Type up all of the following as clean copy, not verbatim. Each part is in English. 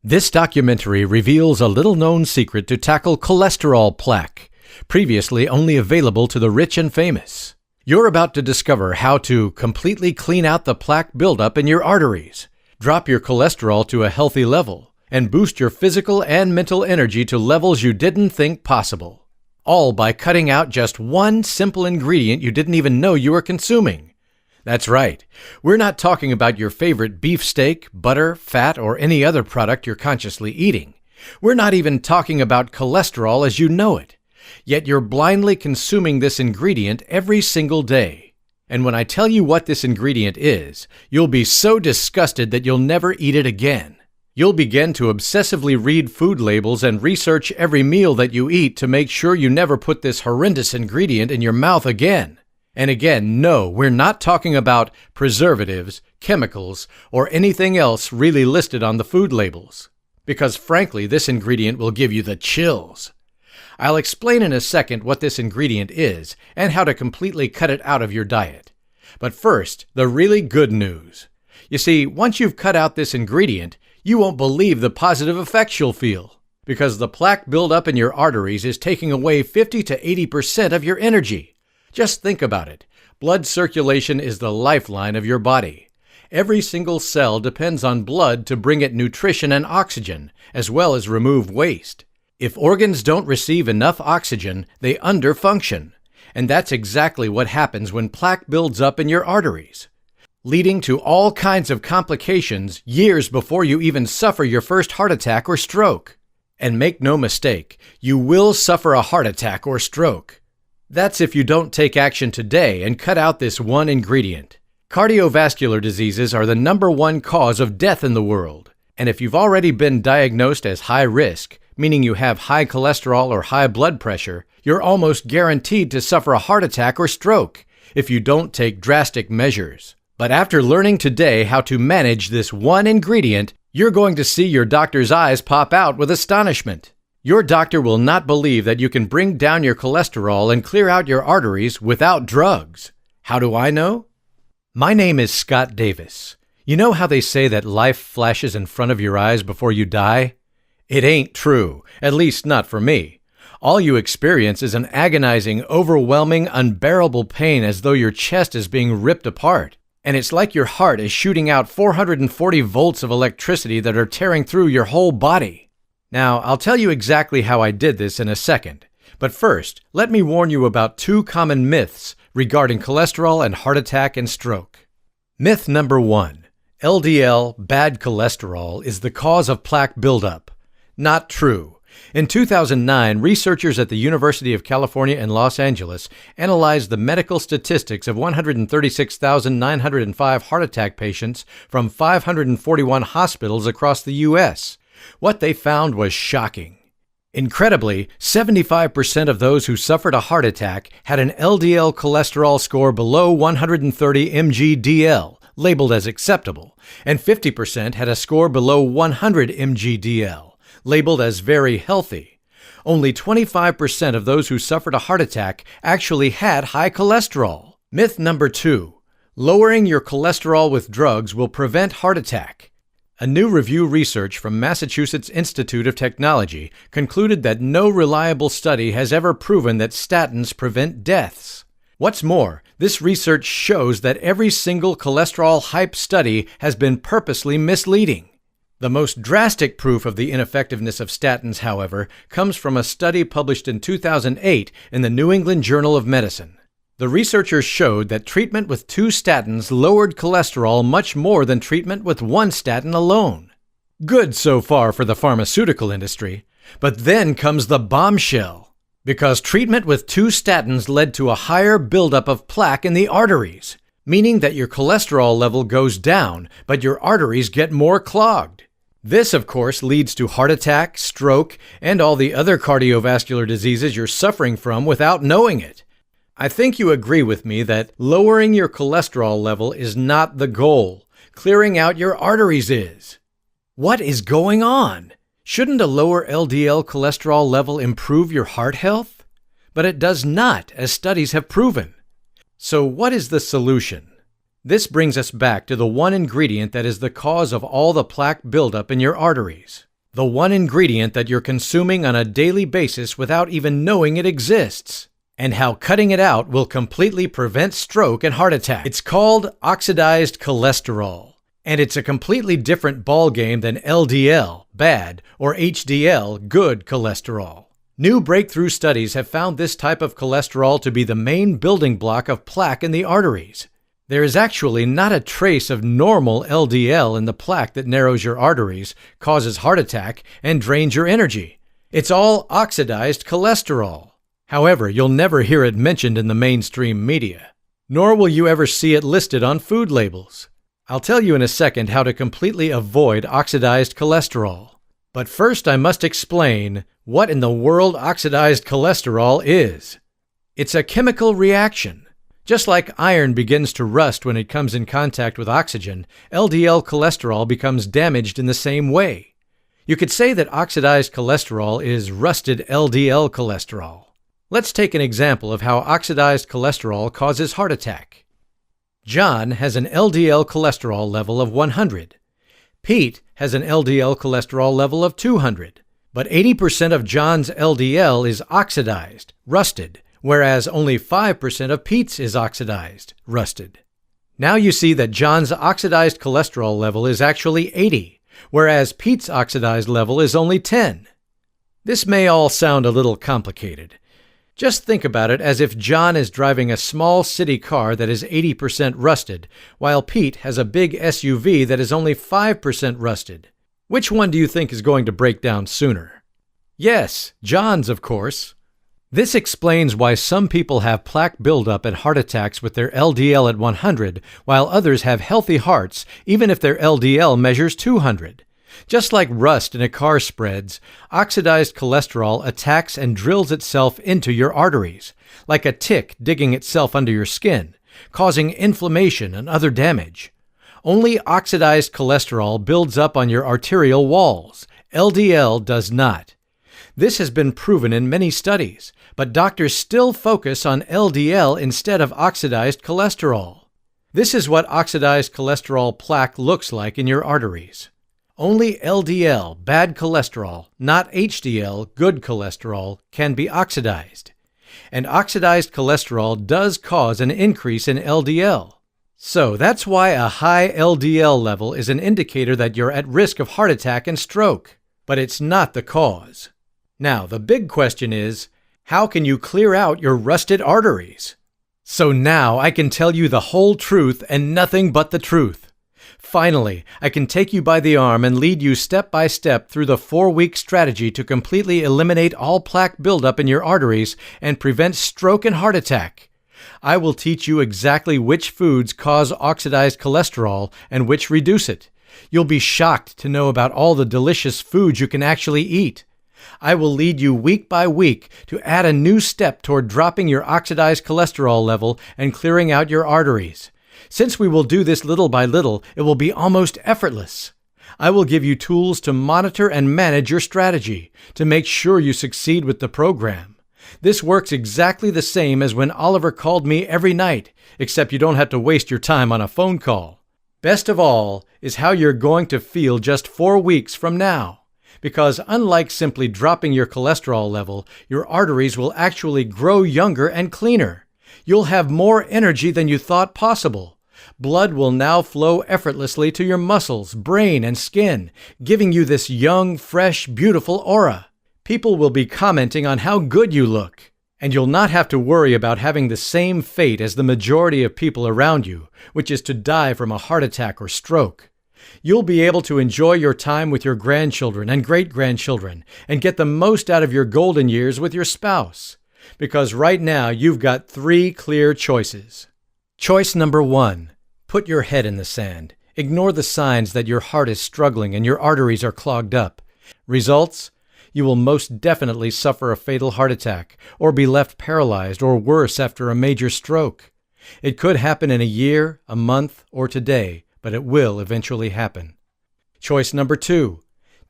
This documentary reveals a little-known secret to tackle cholesterol plaque, previously only available to the rich and famous. You're about to discover how to completely clean out the plaque buildup in your arteries, drop your cholesterol to a healthy level, and boost your physical and mental energy to levels you didn't think possible. All by cutting out just one simple ingredient you didn't even know you were consuming. That's right. We're not talking about your favorite beefsteak, butter, fat, or any other product you're consciously eating. We're not even talking about cholesterol as you know it. Yet you're blindly consuming this ingredient every single day. And when I tell you what this ingredient is, you'll be so disgusted that you'll never eat it again. You'll begin to obsessively read food labels and research every meal that you eat to make sure you never put this horrendous ingredient in your mouth again. And again, no, we're not talking about preservatives, chemicals, or anything else really listed on the food labels. Because frankly, this ingredient will give you the chills. I'll explain in a second what this ingredient is and how to completely cut it out of your diet. But first, the really good news. You see, once you've cut out this ingredient, you won't believe the positive effects you'll feel. Because the plaque buildup in your arteries is taking away 50 to 80% of your energy. Just think about it. Blood circulation is the lifeline of your body. Every single cell depends on blood to bring it nutrition and oxygen, as well as remove waste. If organs don't receive enough oxygen, they underfunction. And that's exactly what happens when plaque builds up in your arteries, leading to all kinds of complications years before you even suffer your first heart attack or stroke. And make no mistake, you will suffer a heart attack or stroke. That's if you don't take action today and cut out this one ingredient. Cardiovascular diseases are the #1 cause of death in the world. And if you've already been diagnosed as high risk, meaning you have high cholesterol or high blood pressure, you're almost guaranteed to suffer a heart attack or stroke if you don't take drastic measures. But after learning today how to manage this one ingredient, you're going to see your doctor's eyes pop out with astonishment. Your doctor will not believe that you can bring down your cholesterol and clear out your arteries without drugs. How do I know? My name is Scott Davis. You know how they say that life flashes in front of your eyes before you die? It ain't true, at least not for me. All you experience is an agonizing, overwhelming, unbearable pain as though your chest is being ripped apart. And it's like your heart is shooting out 440 volts of electricity that are tearing through your whole body. Now, I'll tell you exactly how I did this in a second. But first, let me warn you about 2 common myths regarding cholesterol and heart attack and stroke. Myth number 1. LDL, bad cholesterol, is the cause of plaque buildup. Not true. In 2009, researchers at the University of California in Los Angeles analyzed the medical statistics of 136,905 heart attack patients from 541 hospitals across the U.S. What they found was shocking. Incredibly, 75% of those who suffered a heart attack had an LDL cholesterol score below 130 mg/dl, labeled as acceptable, and 50% had a score below 100 mg/dl, labeled as very healthy. Only 25% of those who suffered a heart attack actually had high cholesterol. Myth number 2. Lowering your cholesterol with drugs will prevent heart attack. A new review research from Massachusetts Institute of Technology concluded that no reliable study has ever proven that statins prevent deaths. What's more, this research shows that every single cholesterol hype study has been purposely misleading. The most drastic proof of the ineffectiveness of statins, however, comes from a study published in 2008 in the New England Journal of Medicine. The researchers showed that treatment with 2 statins lowered cholesterol much more than treatment with 1 statin alone. Good so far for the pharmaceutical industry. But then comes the bombshell. Because treatment with 2 statins led to a higher buildup of plaque in the arteries, meaning that your cholesterol level goes down, but your arteries get more clogged. This, of course, leads to heart attack, stroke, and all the other cardiovascular diseases you're suffering from without knowing it. I think you agree with me that lowering your cholesterol level is not the goal. Clearing out your arteries is. What is going on? Shouldn't a lower LDL cholesterol level improve your heart health? But it does not, as studies have proven. So what is the solution? This brings us back to the one ingredient that is the cause of all the plaque buildup in your arteries. the one ingredient that you're consuming on a daily basis without even knowing it exists, and how cutting it out will completely prevent stroke and heart attack. It's called oxidized cholesterol, and it's a completely different ballgame than LDL, bad, or HDL, good cholesterol. New breakthrough studies have found this type of cholesterol to be the main building block of plaque in the arteries. There is actually not a trace of normal LDL in the plaque that narrows your arteries, causes heart attack, and drains your energy. It's all oxidized cholesterol. However, you'll never hear it mentioned in the mainstream media, nor will you ever see it listed on food labels. I'll tell you in a second how to completely avoid oxidized cholesterol. But first, I must explain what in the world oxidized cholesterol is. It's a chemical reaction. Just like iron begins to rust when it comes in contact with oxygen, LDL cholesterol becomes damaged in the same way. You could say that oxidized cholesterol is rusted LDL cholesterol. Let's take an example of how oxidized cholesterol causes heart attack. John has an LDL cholesterol level of 100. Pete has an LDL cholesterol level of 200. But 80% of John's LDL is oxidized, rusted, whereas only 5% of Pete's is oxidized, rusted. Now you see that John's oxidized cholesterol level is actually 80, whereas Pete's oxidized level is only 10. This may all sound a little complicated. Just think about it as if John is driving a small city car that is 80% rusted, while Pete has a big SUV that is only 5% rusted. Which one do you think is going to break down sooner? Yes, John's, of course. This explains why some people have plaque buildup and heart attacks with their LDL at 100, while others have healthy hearts even if their LDL measures 200. Just like rust in a car spreads, oxidized cholesterol attacks and drills itself into your arteries, like a tick digging itself under your skin, causing inflammation and other damage. Only oxidized cholesterol builds up on your arterial walls. LDL does not. This has been proven in many studies, but doctors still focus on LDL instead of oxidized cholesterol. This is what oxidized cholesterol plaque looks like in your arteries. Only LDL, bad cholesterol, not HDL, good cholesterol, can be oxidized. And oxidized cholesterol does cause an increase in LDL. So that's why a high LDL level is an indicator that you're at risk of heart attack and stroke. But it's not the cause. Now, the big question is, how can you clear out your rusted arteries? So now I can tell you the whole truth and nothing but the truth. Finally, I can take you by the arm and lead you step by step through the 4-week strategy to completely eliminate all plaque buildup in your arteries and prevent stroke and heart attack. I will teach you exactly which foods cause oxidized cholesterol and which reduce it. You'll be shocked to know about all the delicious foods you can actually eat. I will lead you week by week to add a new step toward dropping your oxidized cholesterol level and clearing out your arteries. Since we will do this little by little, it will be almost effortless. I will give you tools to monitor and manage your strategy to make sure you succeed with the program. This works exactly the same as when Oliver called me every night, except you don't have to waste your time on a phone call. Best of all is how you're going to feel just 4 weeks from now. Because unlike simply dropping your cholesterol level, your arteries will actually grow younger and cleaner. You'll have more energy than you thought possible. Blood will now flow effortlessly to your muscles, brain, and skin, giving you this young, fresh, beautiful aura. People will be commenting on how good you look. And you'll not have to worry about having the same fate as the majority of people around you, which is to die from a heart attack or stroke. You'll be able to enjoy your time with your grandchildren and great-grandchildren and get the most out of your golden years with your spouse. Because right now you've got 3 clear choices. Choice number 1, put your head in the sand. Ignore the signs that your heart is struggling and your arteries are clogged up. Results? You will most definitely suffer a fatal heart attack or be left paralyzed or worse after a major stroke. It could happen in a year, a month, or today, but it will eventually happen. Choice number 2,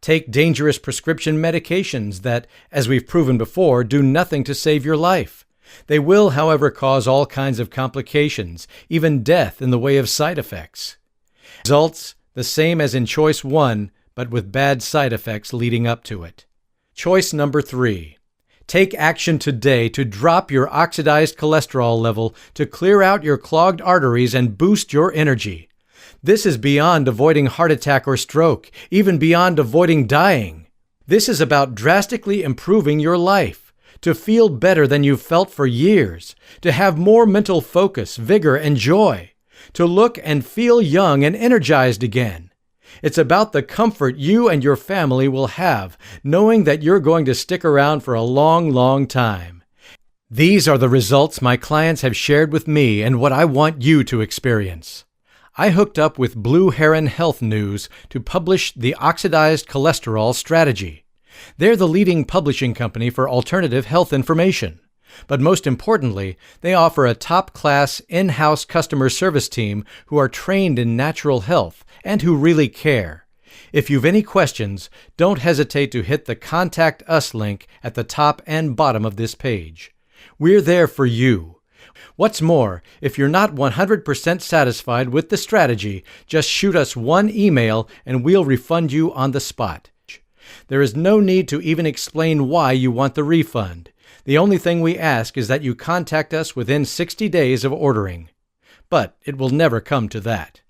take dangerous prescription medications that, as we've proven before, do nothing to save your life. They will, however, cause all kinds of complications, even death in the way of side effects. Results, the same as in choice 1, but with bad side effects leading up to it. Choice number 3. Take action today to drop your oxidized cholesterol level to clear out your clogged arteries and boost your energy. This is beyond avoiding heart attack or stroke, even beyond avoiding dying. This is about drastically improving your life, to feel better than you've felt for years, to have more mental focus, vigor, and joy, to look and feel young and energized again. It's about the comfort you and your family will have, knowing that you're going to stick around for a long, long time. These are the results my clients have shared with me and what I want you to experience. I hooked up with Blue Heron Health News to publish the Oxidized Cholesterol Strategy. They're the leading publishing company for alternative health information. But most importantly, they offer a top-class in-house customer service team who are trained in natural health and who really care. If you've any questions, don't hesitate to hit the Contact Us link at the top and bottom of this page. We're there for you. What's more, if you're not 100% satisfied with the strategy, just shoot us one email and we'll refund you on the spot. There is no need to even explain why you want the refund. The only thing we ask is that you contact us within 60 days of ordering. But it will never come to that.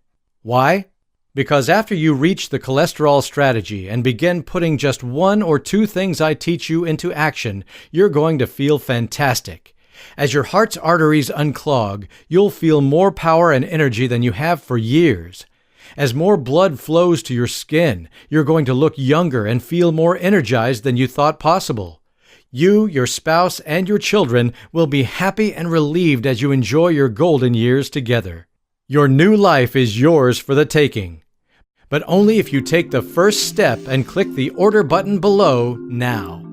Why? Because after you reach the cholesterol strategy and begin putting just 1 or 2 things I teach you into action, you're going to feel fantastic. As your heart's arteries unclog, you'll feel more power and energy than you have for years. As more blood flows to your skin, you're going to look younger and feel more energized than you thought possible. You, your spouse, and your children will be happy and relieved as you enjoy your golden years together. Your new life is yours for the taking. But only if you take the first step and click the order button below now.